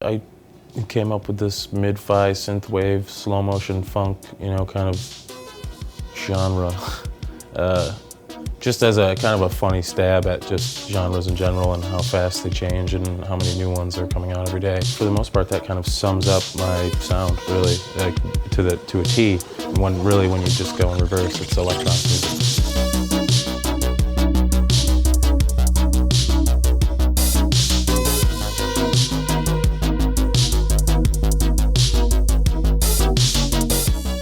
I came up with this mid-fi synth-wave, slow-motion funk, kind of genre, just as a kind of a funny stab at just genres in general and how fast they change and how many new ones are coming out every day. For the most part, that kind of sums up my sound, really, like, to a T. When you just go in reverse, it's electronic music.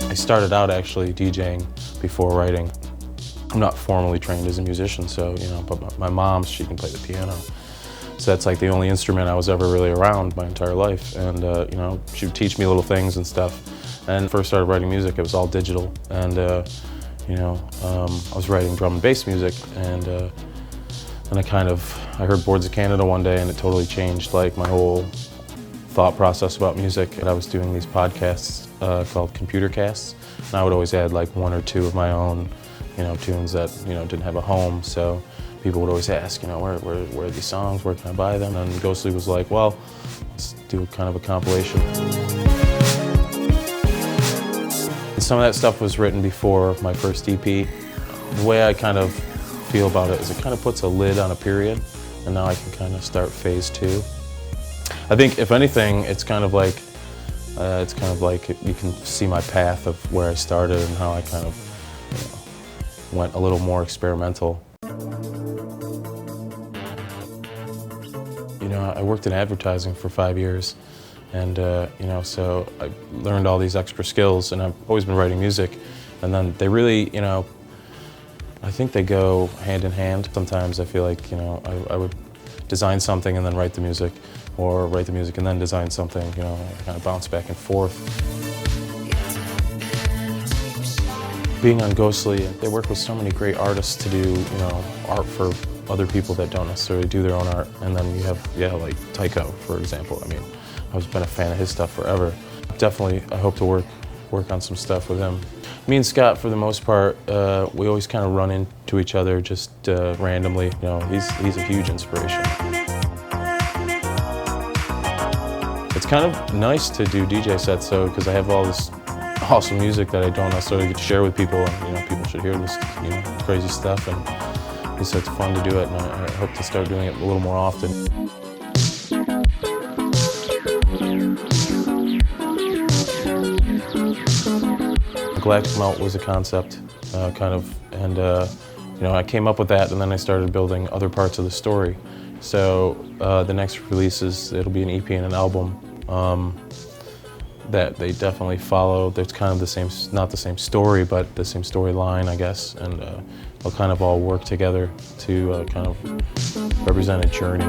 I started out actually DJing before writing. I'm not formally trained as a musician, so, but my mom, she can play the piano. So that's like the only instrument I was ever really around my entire life. And, she would teach me little things and stuff. And first started writing music, it was all digital. And, I was writing drum and bass music. And then I heard Boards of Canada one day, and it totally changed like my whole thought process about music. And I was doing these podcasts called Komputer Cast. And I would always add like one or two of my own tunes that, didn't have a home. So people would always ask, where are these songs? Where can I buy them? And Ghostly was like, well, let's do kind of a compilation. And some of that stuff was written before my first EP. The way I kind of feel about it is it kind of puts a lid on a period, and now I can kind of start phase 2. I think, if anything, it's kind of like you can see my path of where I started and how I kind of went a little more experimental. I worked in advertising for 5 years, and so I learned all these extra skills, and I've always been writing music, and then they really, I think they go hand in hand. Sometimes I feel like, I would design something and then write the music, or write the music and then design something, kind of bounce back and forth. Being on Ghostly, they work with so many great artists to do, art for other people that don't necessarily do their own art. And then you have, like Tycho, for example. I mean, I've been a fan of his stuff forever. Definitely, I hope to work on some stuff with him. Me and Scott, for the most part, we always kind of run into each other just randomly. He's a huge inspiration. It's kind of nice to do DJ sets, though, because I have all this awesome music that I don't necessarily get to share with people, and people should hear this crazy stuff, and it's fun to do it, and I hope to start doing it a little more often. Galactic Melt was a concept, and I came up with that, and then I started building other parts of the story. So the next release it'll be an EP and an album that they definitely follow. There's kind of the same, not the same story, but the same storyline, I guess, and they'll kind of all work together to kind of represent a journey.